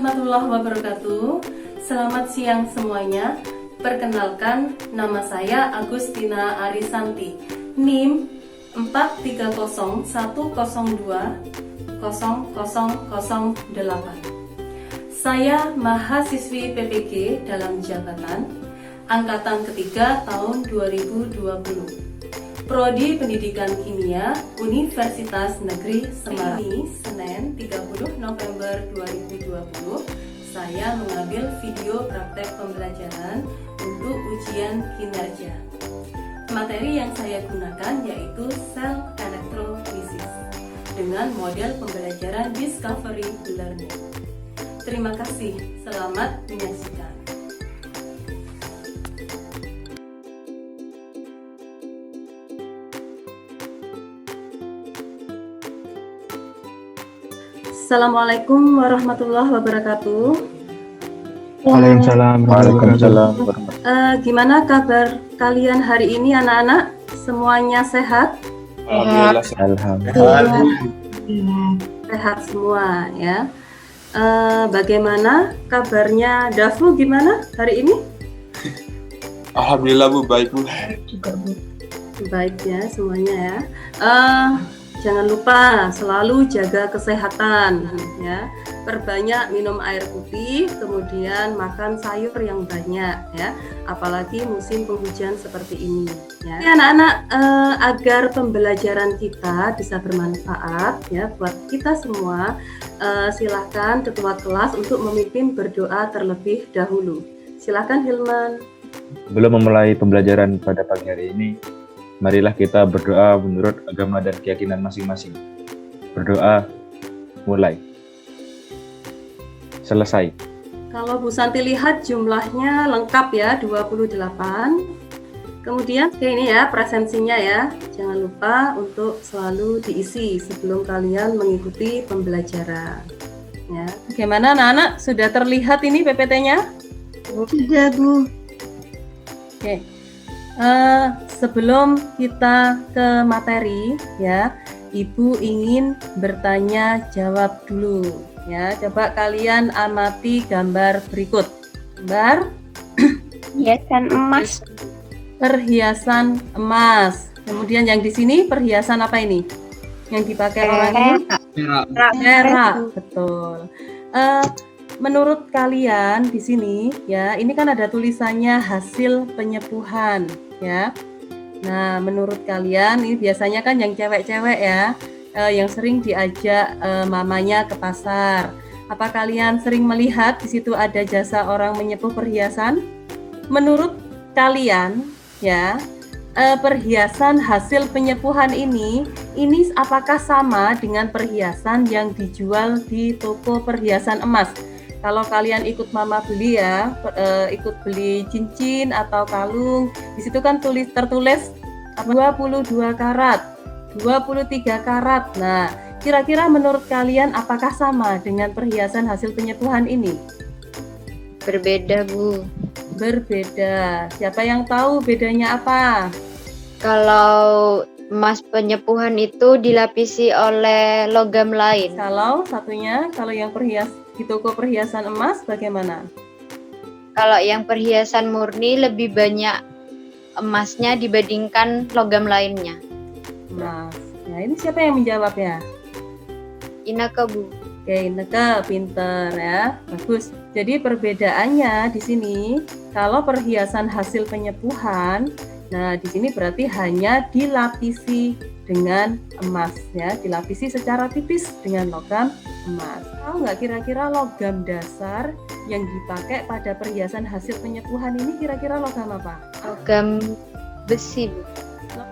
warahmatullahi wabarakatuh. Selamat siang semuanya. Perkenalkan, nama saya Agustina Arisanti, NIM 43010020008. Saya mahasiswi PPG dalam jabatan Angkatan ketiga tahun 2020. Prodi Pendidikan Kimia Universitas Negeri Semarang. Ini Senin 30 November 2020. Saya mengambil video praktek pembelajaran untuk ujian kinerja. Materi yang saya gunakan yaitu sel elektrolisis dengan model pembelajaran discovery learning. Terima kasih, selamat menyaksikan. Assalamualaikum warahmatullahi wabarakatuh. Waalaikumsalam. Gimana kabar kalian hari ini anak-anak? Semuanya sehat? Alhamdulillah. Sehat semua ya. Bagaimana kabarnya Dafu, gimana hari ini? Alhamdulillah Bu, baik Bu. Baik ya semuanya ya. Jangan lupa selalu jaga kesehatan ya. Perbanyak minum air putih, kemudian makan sayur yang banyak ya. Apalagi musim penghujan seperti ini ya. Anak-anak, agar pembelajaran kita bisa bermanfaat ya buat kita semua, silakan ketua kelas untuk memimpin berdoa terlebih dahulu. Silakan Hilman. Belum memulai pembelajaran pada pagi hari ini, marilah kita berdoa menurut agama dan keyakinan masing-masing. Berdoa, mulai. Selesai. Kalau Bu Santi lihat jumlahnya lengkap ya, 28. Kemudian ini ya presensinya ya. Jangan lupa untuk selalu diisi sebelum kalian mengikuti pembelajaran. Ya. Bagaimana anak-anak? Sudah terlihat ini PPT-nya? Sudah Bu. Oke. Sebelum kita ke materi ya, Ibu ingin bertanya jawab dulu ya. Coba kalian amati gambar berikut. Gambar Hiasan emas. perhiasan emas. Kemudian yang di sini perhiasan apa ini? Yang dipakai orang ini? Perak. Betul. Menurut kalian di sini ya, ini kan ada tulisannya hasil penyepuhan ya. Nah, menurut kalian ini biasanya kan yang cewek-cewek ya, yang sering diajak mamanya ke pasar. Apa kalian sering melihat di situ ada jasa orang menyepuh perhiasan? Menurut kalian ya, perhiasan hasil penyepuhan ini apakah sama dengan perhiasan yang dijual di toko perhiasan emas? Kalau kalian ikut mama beli ya, ikut beli cincin atau kalung, di situ kan tertulis 22 karat, 23 karat. Nah, kira-kira menurut kalian apakah sama dengan perhiasan hasil penyepuhan ini? Berbeda Bu. Berbeda. Siapa yang tahu bedanya apa? Kalau emas penyepuhan itu dilapisi oleh logam lain. Kalau satunya, kalau yang di toko perhiasan emas bagaimana? Kalau yang perhiasan murni lebih banyak emasnya dibandingkan logam lainnya. Emas. Nah, ini siapa yang menjawab ya? Inaka Bu. Oke, Ineke, pinter ya, bagus. Jadi perbedaannya di sini, kalau perhiasan hasil penyepuhan, nah di sini berarti hanya dilapisi dengan emas ya, dilapisi secara tipis dengan logam emas. Tahu nggak kira-kira logam dasar yang dipakai pada perhiasan hasil penyepuhan ini kira-kira logam apa? Logam besi Bu.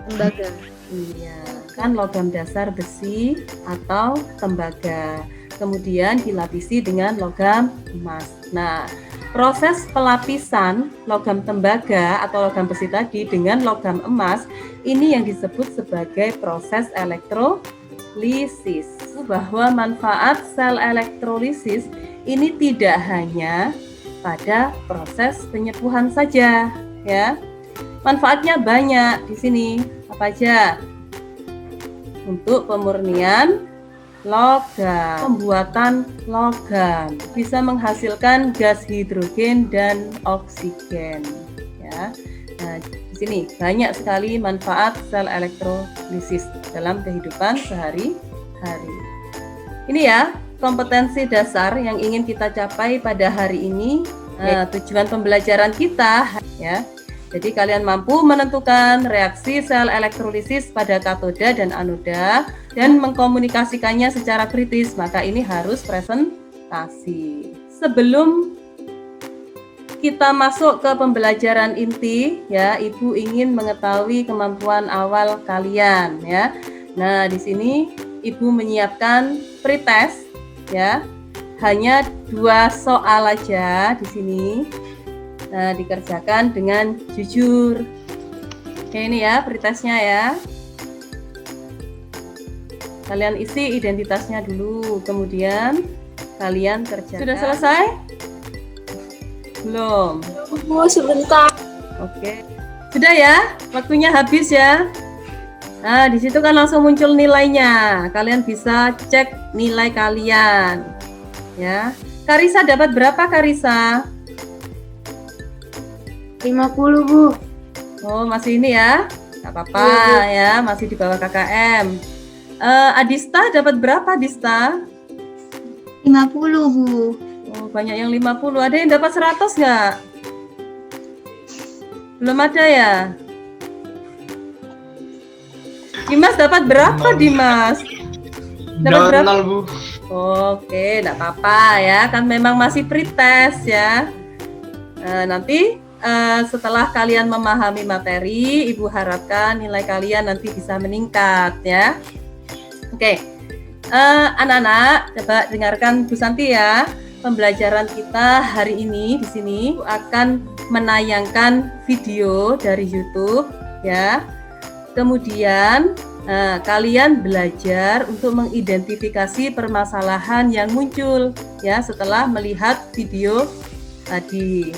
Tembaga. Iya, kan logam dasar besi atau tembaga. Kemudian dilapisi dengan logam emas. Nah, proses pelapisan logam tembaga atau logam besi tadi dengan logam emas ini yang disebut sebagai proses elektrolisis. Bahwa manfaat sel elektrolisis ini tidak hanya pada proses penyepuhan saja, ya. Manfaatnya banyak di sini. Apa aja? Untuk pemurnian logam. Pembuatan logam bisa menghasilkan gas hidrogen dan oksigen. Ya. Nah, di sini banyak sekali manfaat sel elektrolisis dalam kehidupan sehari-hari. Ini ya kompetensi dasar yang ingin kita capai pada hari ini. Tujuan pembelajaran kita ya. Jadi kalian mampu menentukan reaksi sel elektrolisis pada katoda dan anoda dan mengkomunikasikannya secara kritis, maka ini harus presentasi. Sebelum kita masuk ke pembelajaran inti ya, Ibu ingin mengetahui kemampuan awal kalian ya. Nah, di sini Ibu menyiapkan pretest ya. Hanya 2 soal aja di sini. Nah, dikerjakan dengan jujur. Oke, ini ya pretestnya ya. Kalian isi identitasnya dulu, kemudian kalian kerjakan. Sudah selesai? Belum? Bu, sebentar. Oke. Sudah ya? Waktunya habis ya. Nah, di situ kan langsung muncul nilainya. Kalian bisa cek nilai kalian. Ya. Karisa dapat berapa, Karisa? 50, Bu. Oh, masih ini ya? Gak apa-apa ya, masih di bawah KKM. Adista dapat berapa, Adista? 50, Bu. Oh, banyak yang 50. Ada yang dapat 100 nggak? Belum ada ya? Dimas dapat berapa, Dimas? Dapat berapa? Bu. Oke, enggak apa-apa ya, kan memang masih pretest ya. Nanti setelah kalian memahami materi, Ibu harapkan nilai kalian nanti bisa meningkat ya. Oke, anak-anak, coba dengarkan Bu Santi ya. Pembelajaran kita hari ini di sini akan menayangkan video dari YouTube ya. Kemudian kalian belajar untuk mengidentifikasi permasalahan yang muncul ya setelah melihat video tadi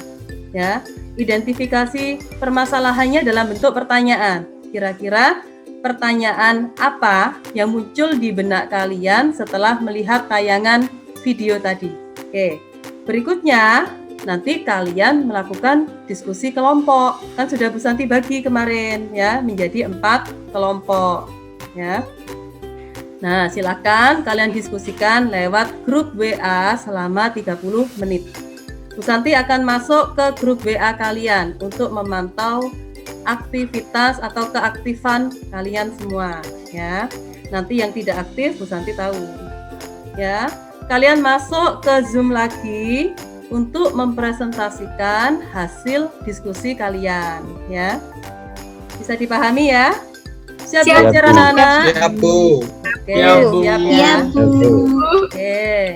ya. Identifikasi permasalahannya dalam bentuk pertanyaan. Kira-kira pertanyaan apa yang muncul di benak kalian setelah melihat tayangan video tadi? Oke, berikutnya nanti kalian melakukan diskusi kelompok. Kan sudah Bu Santi bagi kemarin ya menjadi 4 kelompok ya. Nah, silakan kalian diskusikan lewat grup WA selama 30 menit. Bu Santi akan masuk ke grup WA kalian untuk memantau aktivitas atau keaktifan kalian semua ya. Nanti yang tidak aktif Bu Santi tahu ya. Kalian masuk ke Zoom lagi untuk mempresentasikan hasil diskusi kalian ya. Bisa dipahami ya? Siap belajar anak-anak? Siap, Bu. Oke, Ya, Bu. siap Iya, ya. Bu. Oke.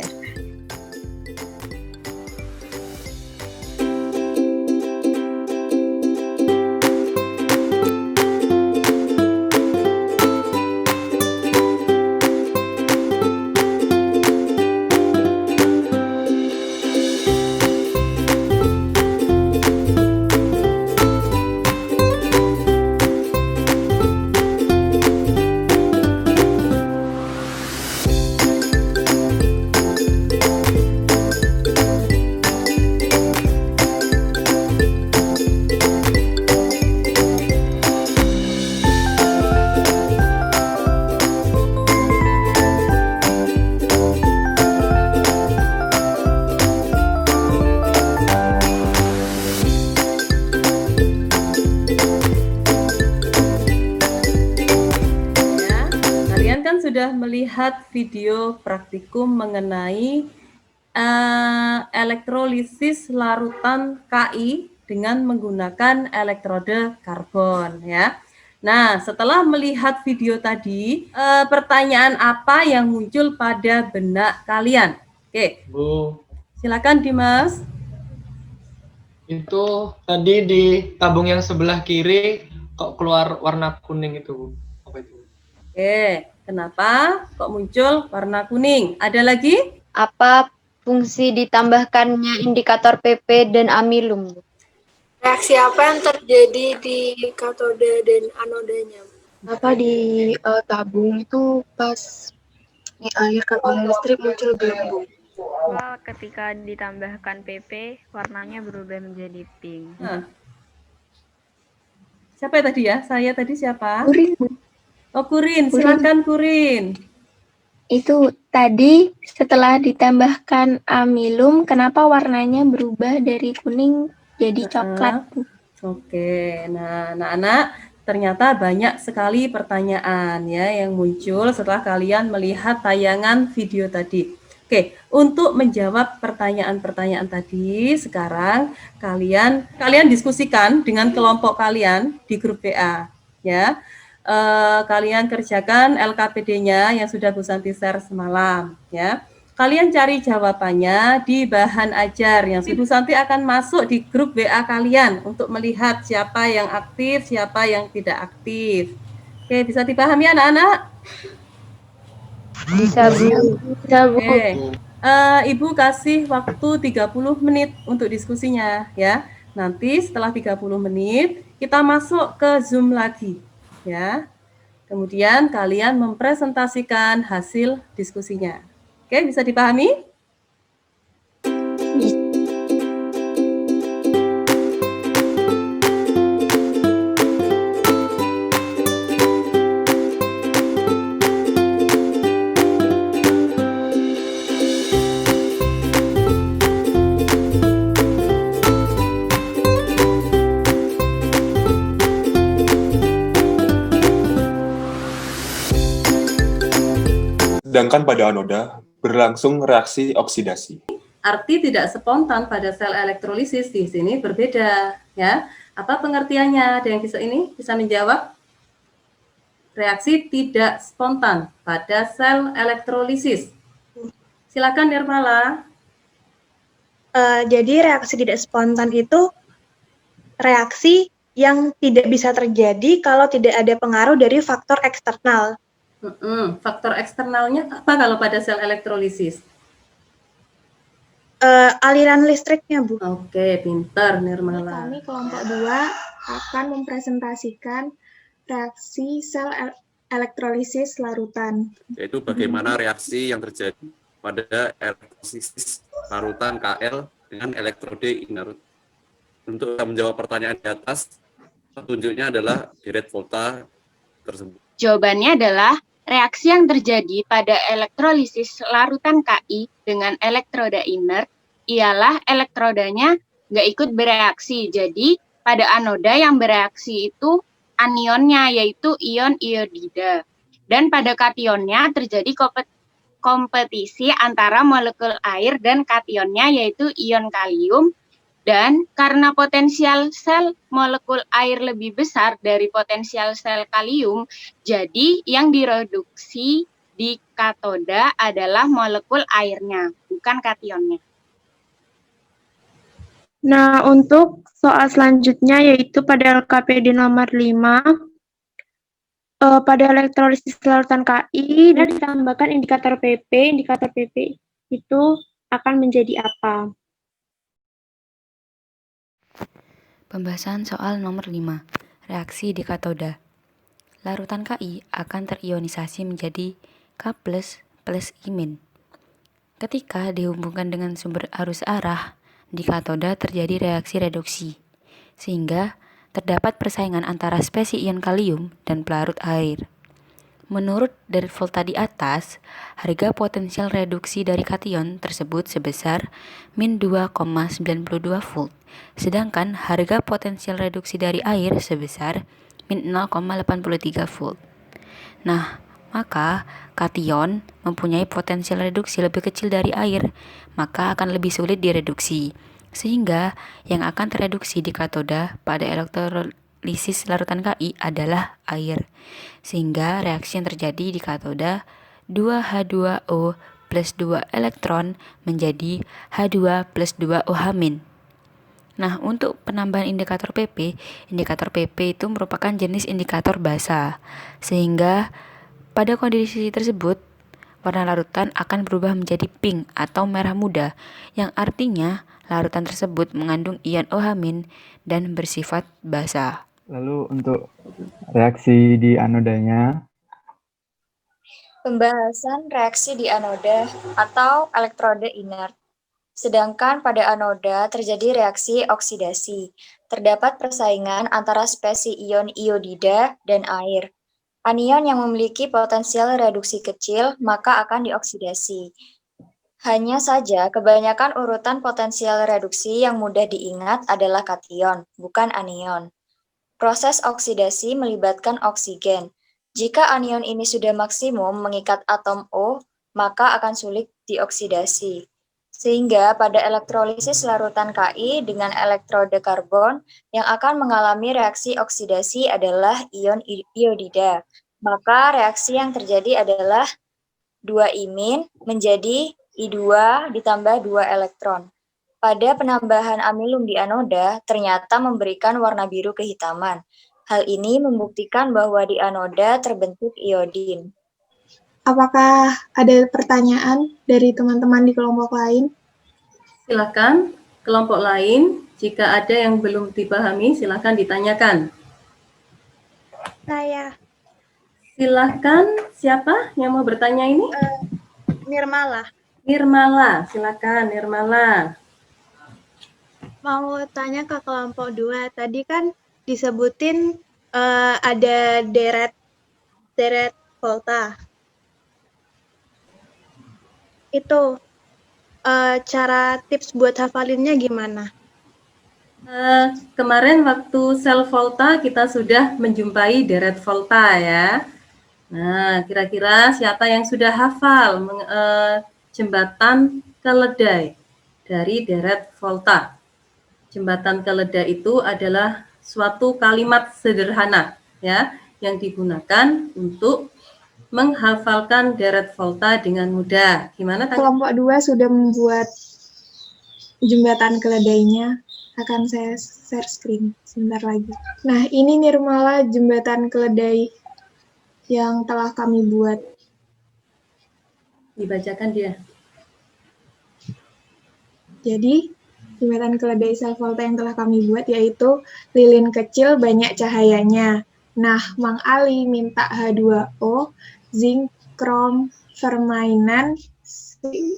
Sudah melihat video praktikum mengenai elektrolisis larutan Ki dengan menggunakan elektrode karbon ya. Nah, setelah melihat video tadi, pertanyaan apa yang muncul pada benak kalian? Oke, Bu, silakan Dimas. itu tadi di tabung yang sebelah kiri kok keluar warna kuning itu, Bu. Apa itu? Oke, kenapa kok muncul warna kuning? Ada lagi? Apa fungsi ditambahkannya indikator PP dan amilum? Reaksi apa yang terjadi di katode dan anodanya? Apa di tabung itu pas dialirkan oleh listrik muncul gelembung. Ketika ditambahkan PP, warnanya berubah menjadi pink. Nah. Siapa tadi ya? Saya tadi siapa? Kurin, Bu. Oh, Kurin. Silakan Kurin. Itu tadi setelah ditambahkan amilum, kenapa warnanya berubah dari kuning jadi coklat? Oke, nah anak-anak, ternyata banyak sekali pertanyaan ya yang muncul setelah kalian melihat tayangan video tadi. Oke, untuk menjawab pertanyaan-pertanyaan tadi, sekarang kalian diskusikan dengan kelompok kalian di grup WA ya. Kalian kerjakan LKPD-nya yang sudah Bu Santi share semalam ya. Kalian cari jawabannya di bahan ajar yang Ibu Santi akan masuk di grup WA kalian untuk melihat siapa yang aktif, siapa yang tidak aktif. Oke, bisa dipahami anak-anak? Bisa, Bu. Oke. Ibu kasih waktu 30 menit untuk diskusinya ya. Nanti setelah 30 menit kita masuk ke Zoom lagi ya. Kemudian kalian mempresentasikan hasil diskusinya. Oke, bisa dipahami? Sedangkan pada anoda berlangsung reaksi oksidasi. Arti tidak spontan pada sel elektrolisis di sini berbeda ya. Apa pengertiannya? Ada yang bisa menjawab? Reaksi tidak spontan pada sel elektrolisis. Silakan Nirmala. Jadi reaksi tidak spontan itu reaksi yang tidak bisa terjadi kalau tidak ada pengaruh dari faktor eksternal. Faktor eksternalnya apa kalau pada sel elektrolisis? Aliran listriknya, Bu. Oke, pintar Nirmala. Kami kelompok 2 akan mempresentasikan reaksi sel elektrolisis larutan. Yaitu bagaimana reaksi yang terjadi pada elektrolisis larutan KL dengan elektrode inert. Untuk menjawab pertanyaan di atas, petunjuknya adalah deret volta tersebut. Jawabannya adalah reaksi yang terjadi pada elektrolisis larutan Ki dengan elektroda inert ialah elektrodanya nggak ikut bereaksi. Jadi pada anoda yang bereaksi itu anionnya, yaitu ion iodida. Dan pada kationnya terjadi kompetisi antara molekul air dan kationnya, yaitu ion kalium. Dan karena potensial sel molekul air lebih besar dari potensial sel kalium, jadi yang direduksi di katoda adalah molekul airnya, bukan kationnya. Nah, untuk soal selanjutnya yaitu pada LKPD nomor 5, pada elektrolisis larutan Ki dan ditambahkan indikator PP. Indikator PP itu akan menjadi apa? Pembahasan soal nomor 5, reaksi di katoda. Larutan Ki akan terionisasi menjadi K++ imin. Ketika dihubungkan dengan sumber arus arah, di katoda terjadi reaksi reduksi, sehingga terdapat persaingan antara spesies ion kalium dan pelarut air. Menurut dari volta di atas, harga potensial reduksi dari kation tersebut sebesar min 2,92 volt, sedangkan harga potensial reduksi dari air sebesar min 0,83 volt. Nah, maka kation mempunyai potensial reduksi lebih kecil dari air, maka akan lebih sulit direduksi, sehingga yang akan tereduksi di katoda pada elektrolisis larutan Ki adalah air, sehingga reaksi yang terjadi di katoda 2H2O plus 2 elektron menjadi H2 plus 2 OH-. Nah, untuk penambahan indikator PP itu merupakan jenis indikator basa, sehingga pada kondisi tersebut warna larutan akan berubah menjadi pink atau merah muda, yang artinya larutan tersebut mengandung ion OH- dan bersifat basa. Lalu untuk reaksi di anodanya, Pembahasan reaksi di anoda atau elektroda inert. Sedangkan pada anoda terjadi reaksi oksidasi. Terdapat persaingan antara spesies ion iodida dan air. Anion yang memiliki potensial reduksi kecil maka akan dioksidasi. Hanya saja kebanyakan urutan potensial reduksi yang mudah diingat adalah kation, bukan anion. Proses oksidasi melibatkan oksigen. Jika anion ini sudah maksimum mengikat atom O, maka akan sulit dioksidasi. Sehingga pada elektrolisis larutan Ki dengan elektroda karbon, yang akan mengalami reaksi oksidasi adalah ion iodida. Maka reaksi yang terjadi adalah 2 imin menjadi I2 ditambah 2 elektron. Pada penambahan amilum di anoda, ternyata memberikan warna biru kehitaman. Hal ini membuktikan bahwa di anoda terbentuk iodin. Apakah ada pertanyaan dari teman-teman di kelompok lain? Silakan, kelompok lain, jika ada yang belum dipahami, silakan ditanyakan. Saya. Silakan, siapa yang mau bertanya ini? Nirmala. Nirmala, silakan Nirmala. Mau tanya ke kelompok 2, tadi kan disebutin ada deret volta. Itu cara tips buat hafalinnya gimana? Kemarin waktu sel volta kita sudah menjumpai deret volta ya. Nah, kira-kira siapa yang sudah hafal jembatan keledai dari deret volta? Jembatan keledai itu adalah suatu kalimat sederhana ya yang digunakan untuk menghafalkan deret volta dengan mudah. Gimana? Kelompok 2 sudah membuat jembatan keledainya. Akan saya share screen sebentar lagi. Nah, ini Nirmala jembatan keledai yang telah kami buat. Dibacakan dia. Jadi, jembatan keledai sel volta yang telah kami buat yaitu lilin kecil banyak cahayanya. Nah, Mang Ali minta H2O, zinc, krom, permainan,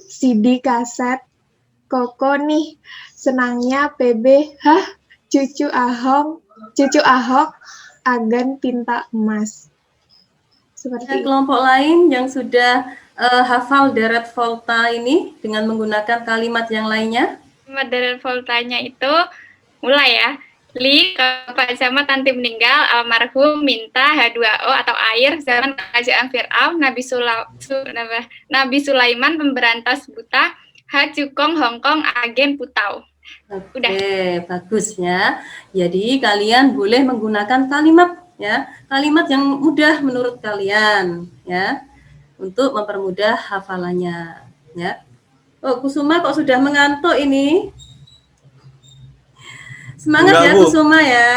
CD kaset, Koko nih senangnya PB, cucu Ahok, agan tinta emas. Seperti kelompok lain yang sudah hafal deret volta ini dengan menggunakan kalimat yang lainnya? Kalimat deret voltanya itu mulai ya. Li, Pak Zaman nanti meninggal, almarhum minta H2O atau air zaman kerajaan Fir'aun, Nabi Sulaiman pemberantas buta, Cukong Hongkong agen putau. Oke, bagus ya. Jadi kalian boleh menggunakan kalimat ya, kalimat yang mudah menurut kalian ya, untuk mempermudah hafalannya ya. Oh, Kusuma kok sudah mengantuk ini? Semangat. Enggak, ya Bu. Kusuma ya.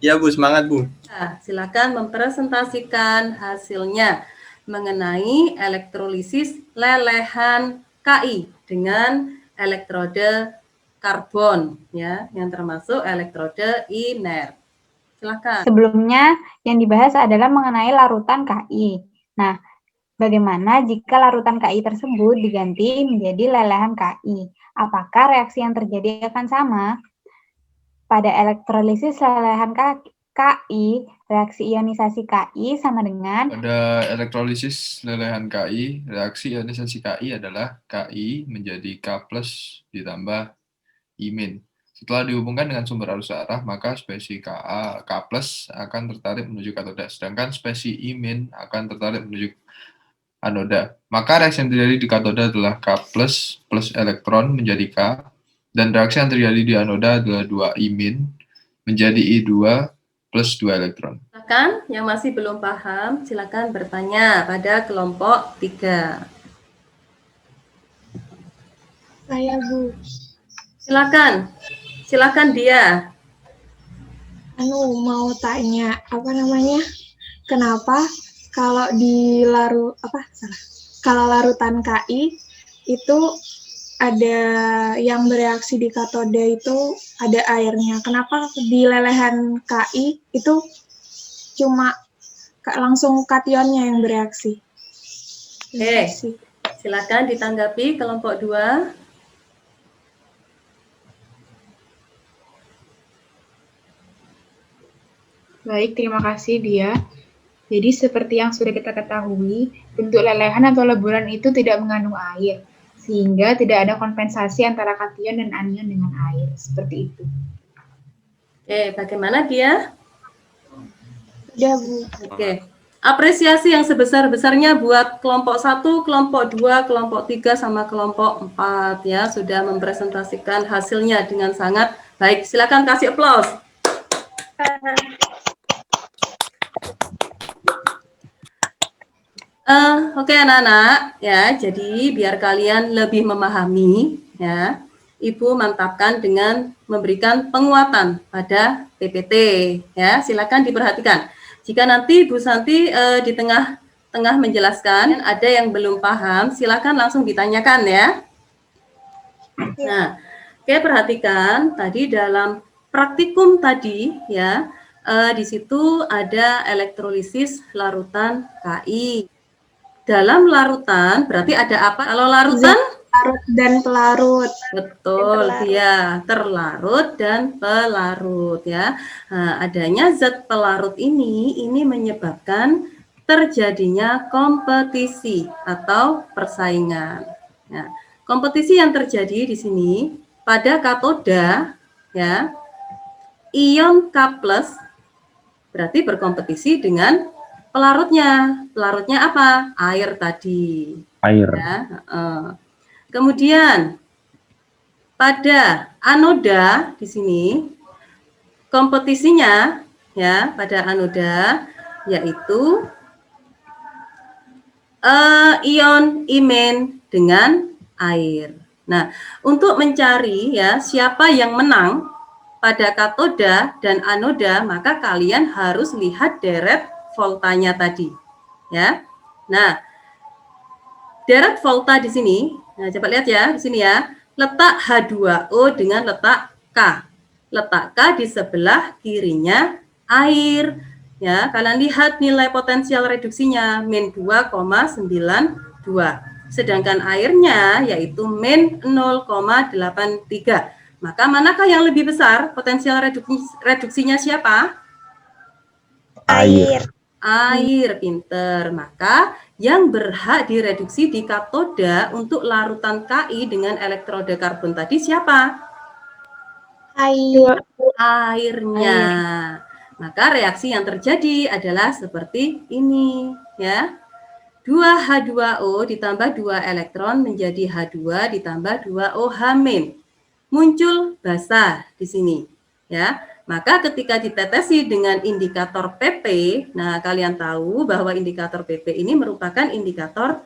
Ya Bu, semangat Bu. Nah, silakan mempresentasikan hasilnya mengenai elektrolisis lelehan Ki dengan elektroda karbon ya, yang termasuk elektroda inert. Silakan. Sebelumnya yang dibahas adalah mengenai larutan Ki. Nah, bagaimana jika larutan Ki tersebut diganti menjadi lelehan Ki? Apakah reaksi yang terjadi akan sama? Pada elektrolisis lelehan Ki, reaksi ionisasi Ki sama dengan... Pada elektrolisis lelehan Ki, reaksi ionisasi Ki adalah Ki menjadi K+ ditambah I-. Setelah dihubungkan dengan sumber arus arah, maka spesies K+ akan tertarik menuju katoda, sedangkan spesies I- akan tertarik menuju anoda. Maka reaksi yang terjadi di katoda adalah K+ plus elektron menjadi K, dan reaksi yang terjadi di anoda adalah 2 I- menjadi I2 plus 2 elektron. Silakan, yang masih belum paham, silakan bertanya pada kelompok 3. Saya Bu. Silakan dia. Mau tanya, kenapa kalau kalau larutan Ki itu ada yang bereaksi di katoda itu ada airnya. Kenapa di lelehan Ki itu cuma langsung kationnya yang bereaksi? Oke, silakan ditanggapi kelompok 2. Baik, terima kasih Dia. Jadi seperti yang sudah kita ketahui, bentuk lelehan atau leburan itu tidak mengandung air, sehingga tidak ada kompensasi antara kation dan anion dengan air. Seperti itu. Oke, bagaimana dia? Sudah, Bu. Oke. Apresiasi yang sebesar-besarnya buat kelompok 1, kelompok 2, kelompok 3, sama kelompok 4 ya. Sudah mempresentasikan hasilnya dengan sangat baik. Silakan kasih aplaus. Oke anak-anak ya, jadi biar kalian lebih memahami ya, Ibu mantapkan dengan memberikan penguatan pada PPT ya. Silakan diperhatikan. Jika nanti Bu Santi di tengah menjelaskan ada yang belum paham, silakan langsung ditanyakan ya. Nah, oke, perhatikan tadi dalam praktikum tadi ya, di situ ada elektrolisis larutan Ki. Dalam larutan berarti ada apa? Kalau larutan? Larut dan pelarut. Betul, ya, terlarut dan pelarut ya. Nah, adanya zat pelarut ini menyebabkan terjadinya kompetisi atau persaingan. Nah, kompetisi yang terjadi di sini pada katoda ya, ion K+ berarti berkompetisi dengan pelarutnya. Pelarutnya apa? Air tadi. Air. Ya, kemudian pada anoda di sini kompetisinya ya, pada anoda yaitu ion imen dengan air. Nah, untuk mencari ya siapa yang menang pada katoda dan anoda, maka kalian harus lihat deret voltanya tadi ya. Nah, deret volta di sini, nah coba lihat ya di sini ya, letak H2O dengan letak K. Letak K di sebelah kirinya air ya. Kalian lihat nilai potensial reduksinya min 2,92. Sedangkan airnya yaitu min 0,83. Maka manakah yang lebih besar potensial reduksinya siapa? Air. Air, pinter. Maka yang berhak direduksi di katoda untuk larutan Ki dengan elektroda karbon tadi siapa? Air. Airnya. Maka reaksi yang terjadi adalah seperti ini ya. 2H2O ditambah 2 elektron menjadi H2 ditambah 2OH-. Muncul basa di sini ya. Maka ketika ditetesi dengan indikator PP, nah kalian tahu bahwa indikator PP ini merupakan indikator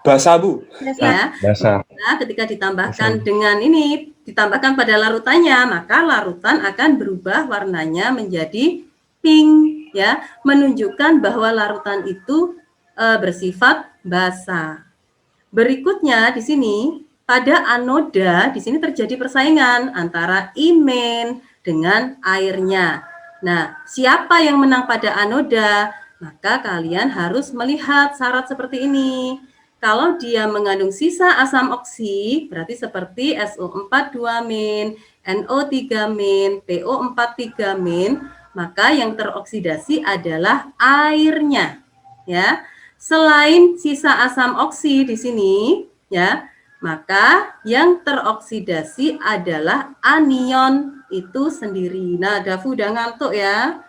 basa, Bu. Ya. Basa. Nah, ketika ditambahkan dengan ini, ditambahkan pada larutannya, maka larutan akan berubah warnanya menjadi pink ya, menunjukkan bahwa larutan itu bersifat basa. Berikutnya di sini pada anoda di sini terjadi persaingan antara imen dengan airnya. Nah, siapa yang menang pada anoda? Maka kalian harus melihat syarat seperti ini. Kalau dia mengandung sisa asam oksi, berarti seperti SO4 2-, NO3-, PO43-, maka yang teroksidasi adalah airnya. Ya, selain sisa asam oksi di sini, ya. Maka yang teroksidasi adalah anion itu sendiri. Nah, Dafu udah ngantuk ya.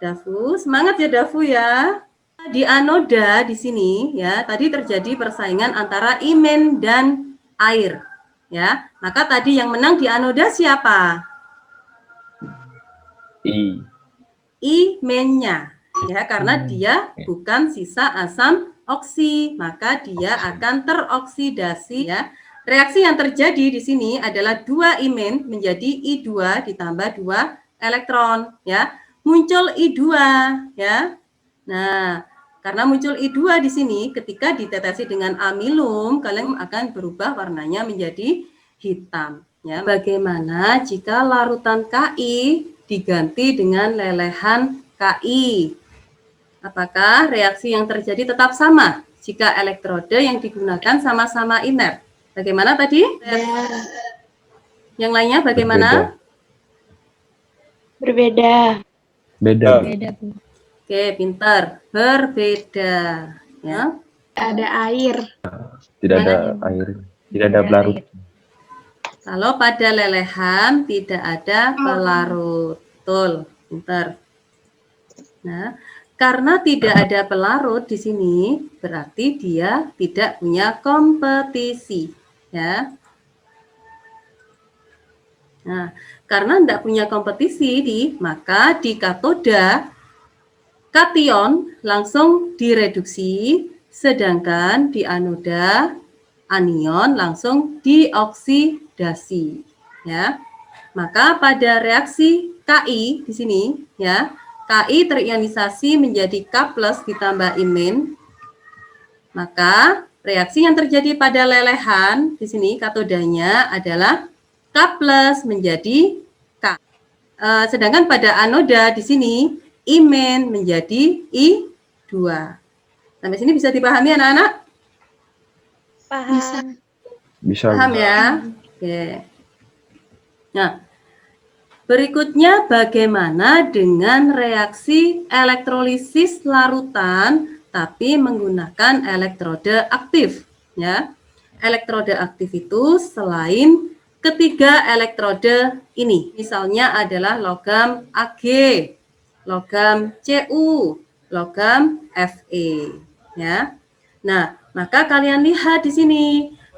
Dafu, semangat ya Dafu ya. Di anoda di sini ya, tadi terjadi persaingan antara imen dan air. Ya, maka tadi yang menang di anoda siapa? Imennya. Ya, karena dia bukan sisa asam oksi, maka dia akan teroksidasi ya. Reaksi yang terjadi di sini adalah 2 imen menjadi I2 ditambah 2 elektron ya. Muncul I2 ya. Nah, karena muncul I2 di sini ketika ditetesi dengan amilum, kalian akan berubah warnanya menjadi hitam ya. Bagaimana jika larutan Ki diganti dengan lelehan Ki? Apakah reaksi yang terjadi tetap sama jika elektrode yang digunakan sama-sama inert? Bagaimana tadi? Yang lainnya bagaimana? Berbeda. Beda. Bu. Oke, pintar. Berbeda. Ya. Ada air. Tidak ada air. Tidak ada pelarut. Kalau pada lelehan tidak ada pelarut. Betul, pintar. Nah, karena tidak ada pelarut di sini, berarti dia tidak punya kompetisi, ya. Nah, karena tidak punya kompetisi, maka di katoda kation langsung direduksi, sedangkan di anoda anion langsung dioksidasi, ya. Maka pada reaksi Ki di sini, ya, Ki terionisasi menjadi K+ ditambah imin. Maka reaksi yang terjadi pada lelehan di sini katodanya adalah K+ menjadi K. Sedangkan pada anoda di sini imin menjadi I2. Sampai sini bisa dipahami anak-anak? Paham. Bisa. Paham ya? Oke. Nah, berikutnya bagaimana dengan reaksi elektrolisis larutan tapi menggunakan elektrode aktif, ya. Elektrode aktif itu selain ketiga elektrode ini, misalnya adalah logam Ag, logam Cu, logam Fe, ya. Nah, maka kalian lihat di sini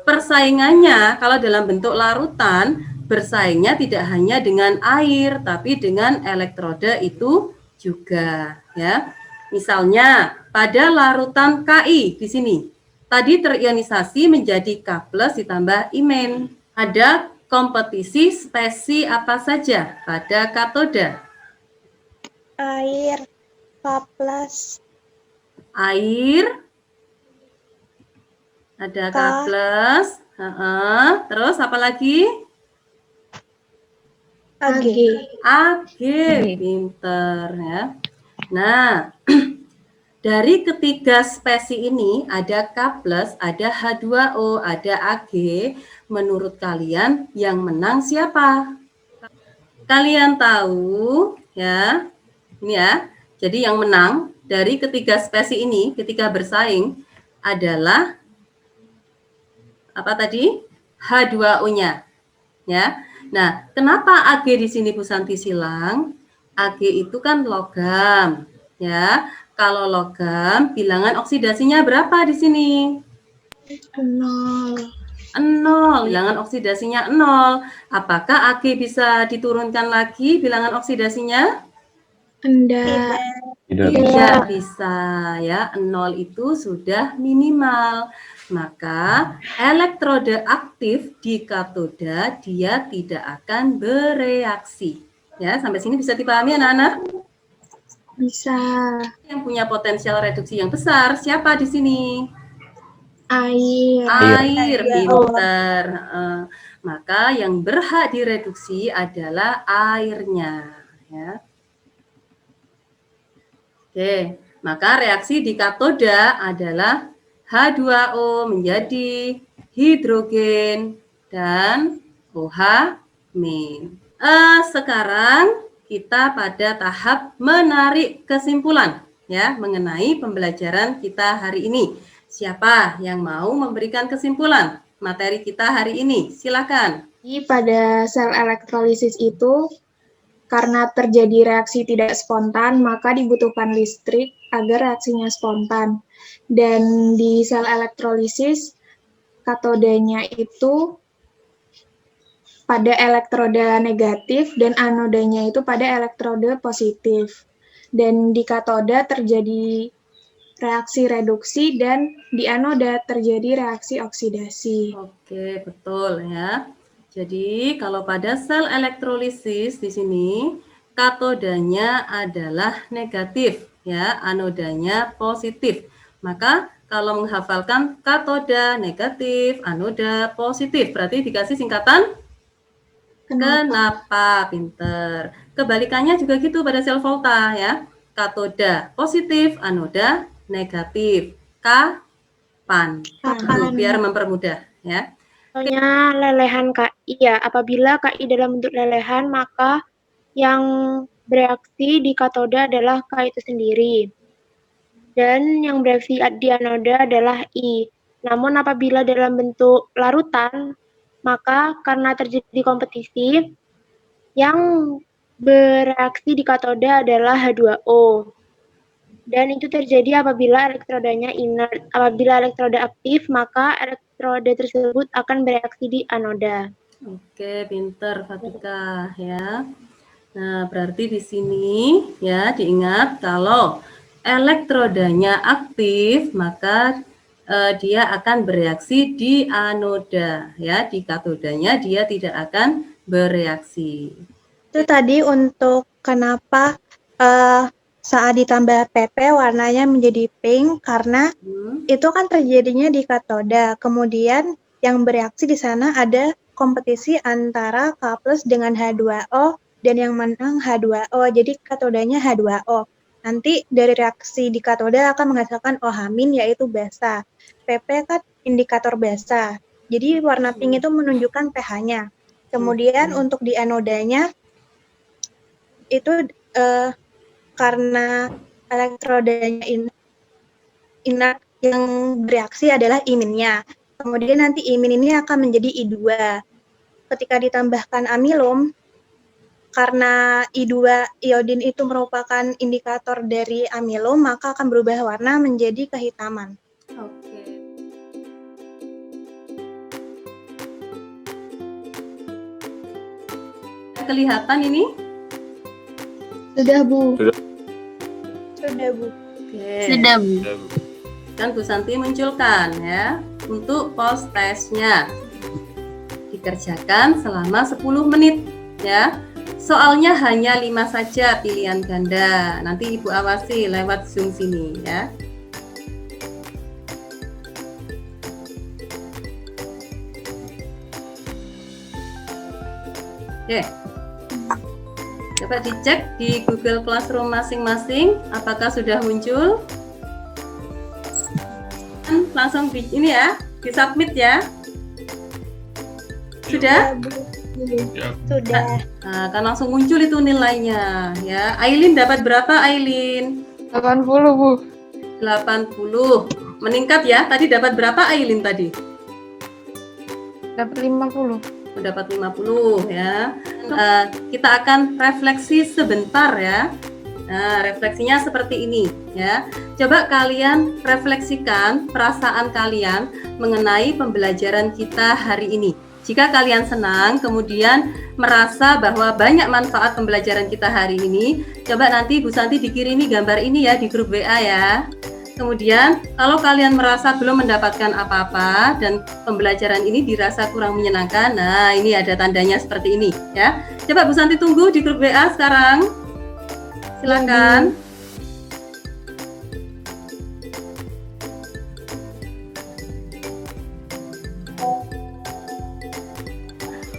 persaingannya kalau dalam bentuk larutan bersaingnya tidak hanya dengan air tapi dengan elektrode itu juga, ya. Misalnya pada larutan Ki di sini tadi terionisasi menjadi K+ ditambah imin. Ada kompetisi spesi apa saja pada katoda? Air. K+. Air. Ada K+. Terus apa lagi? Ag. Ag, pinter ya. Nah, dari ketiga spesi ini ada K+, ada H2O, ada Ag. Menurut kalian yang menang siapa? Kalian tahu ya? Ini ya. Jadi yang menang dari ketiga spesi ini ketika bersaing adalah apa tadi? H2O-nya. Ya. Nah, kenapa Ag di sini Bu Santi silang? Ag itu kan logam, ya. Kalau logam, bilangan oksidasinya berapa di sini? 0. 0. Bilangan oksidasinya 0. Apakah Ag bisa diturunkan lagi bilangan oksidasinya? Tidak. Tidak bisa, ya. 0 itu sudah minimal. Maka elektrode aktif di katoda dia tidak akan bereaksi. Ya, sampai sini bisa dipahami anak-anak? Bisa. Yang punya potensial reduksi yang besar siapa di sini? Air. Air, pinter. Maka yang berhak direduksi adalah airnya, ya. Oke, maka reaksi di katoda adalah H2O menjadi hidrogen dan OH-. Sekarang kita pada tahap menarik kesimpulan ya mengenai pembelajaran kita hari ini. Siapa yang mau memberikan kesimpulan materi kita hari ini? Silakan. Pada sel elektrolisis itu karena terjadi reaksi tidak spontan, maka dibutuhkan listrik agar reaksinya spontan. Dan di sel elektrolisis, katodanya itu pada elektroda negatif dan anodanya itu pada elektroda positif. Dan di katoda terjadi reaksi reduksi dan di anoda terjadi reaksi oksidasi. Oke, betul ya. Jadi kalau pada sel elektrolisis di sini katodanya adalah negatif ya, anodanya positif. Maka kalau menghafalkan katoda negatif, anoda positif, berarti dikasih singkatan kenapa, pinter. Kebalikannya juga gitu pada sel volta ya. katoda positif, anoda negatif. Kapan? Tuh, biar mempermudah ya. Contohnya lelehan KI ya. Apabila KI dalam bentuk lelehan, maka yang bereaksi di katoda adalah K itu sendiri. Dan yang bereaksi di anoda adalah I. Namun apabila dalam bentuk larutan, maka karena terjadi kompetisi, yang bereaksi di katoda adalah H2O. Dan itu terjadi apabila elektrodanya inert. Apabila elektroda aktif, maka elektroda tersebut akan bereaksi di anoda. Oke, pinter Fatika ya. Nah, berarti di sini ya diingat kalau elektrodanya aktif, maka dia akan bereaksi di anoda ya. Di katodanya dia tidak akan bereaksi. Itu tadi untuk kenapa saat ditambah PP warnanya menjadi pink karena itu kan terjadinya di katoda. Kemudian yang bereaksi di sana ada kompetisi antara K+ dengan H2O dan yang menang H2O. Jadi katodanya H2O. Nanti dari reaksi di katoda akan menghasilkan OH- yaitu basa. PP kan indikator basa. Jadi warna pink itu menunjukkan pH-nya. Kemudian untuk di anodanya itu karena elektrodanya inert yang bereaksi adalah iminnya. Kemudian nanti imin ini akan menjadi I2. Ketika ditambahkan amilum, karena I2 iodin itu merupakan indikator dari amilum, maka akan berubah warna menjadi kehitaman. Oke. Kelihatan ini? Sudah, Bu. Sudah. Sudah, Bu. Oke. Sudah, Bu. Kan Bu Santi munculkan ya untuk post testnya. Dikerjakan selama 10 menit ya. Soalnya hanya 5 saja pilihan ganda. Nanti Ibu awasi lewat Zoom sini ya. Oke. Coba dicek di Google Classroom masing-masing apakah sudah muncul. Langsung ini ya, di-submit ya. Sudah? Sudah. Nah, kan langsung muncul itu nilainya ya. Ailin dapat berapa, Ailin? 80, Bu. 80. Meningkat ya. Tadi dapat berapa, Ailin tadi? Dapat 50. Dapat 50 ya. Kita akan refleksi sebentar ya. Nah, refleksinya seperti ini ya. Coba kalian refleksikan perasaan kalian mengenai pembelajaran kita hari ini. Jika kalian senang, kemudian merasa bahwa banyak manfaat pembelajaran kita hari ini, coba nanti Bu Santi dikirimi gambar ini ya di grup WA ya. Kemudian kalau kalian merasa belum mendapatkan apa-apa dan pembelajaran ini dirasa kurang menyenangkan, nah ini ada tandanya seperti ini ya. Coba Bu Santi tunggu di grup WA sekarang. Silakan.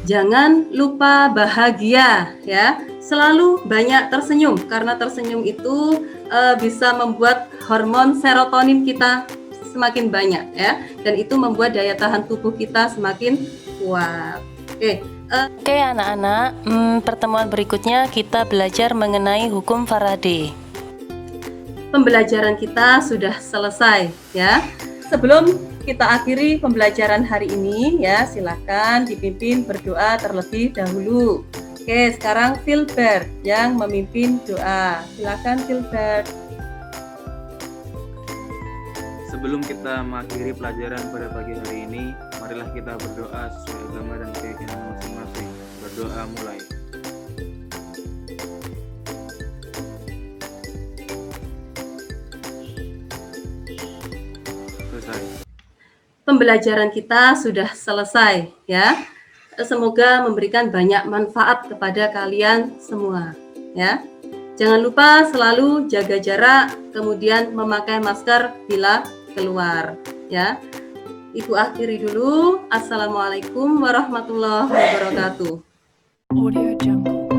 Jangan lupa bahagia ya. Selalu banyak tersenyum karena tersenyum itu bisa membuat hormon serotonin kita semakin banyak ya, dan itu membuat daya tahan tubuh kita semakin kuat. Oke anak-anak, pertemuan berikutnya kita belajar mengenai hukum Faraday. Pembelajaran kita sudah selesai ya. Sebelum kita akhiri pembelajaran hari ini ya, silakan dipimpin berdoa terlebih dahulu. Oke, sekarang Filbert yang memimpin doa. Silakan Filbert. Sebelum kita mengakhiri pelajaran pada pagi hari ini, marilah kita berdoa sesuai agama dan keyakinan masing-masing. Berdoa mulai. Selesai. Pembelajaran kita sudah selesai ya. Semoga memberikan banyak manfaat kepada kalian semua ya. Jangan lupa selalu jaga jarak, kemudian memakai masker bila keluar ya. Ibu akhiri dulu. Assalamualaikum warahmatullahi wabarakatuh. Audio Jungle.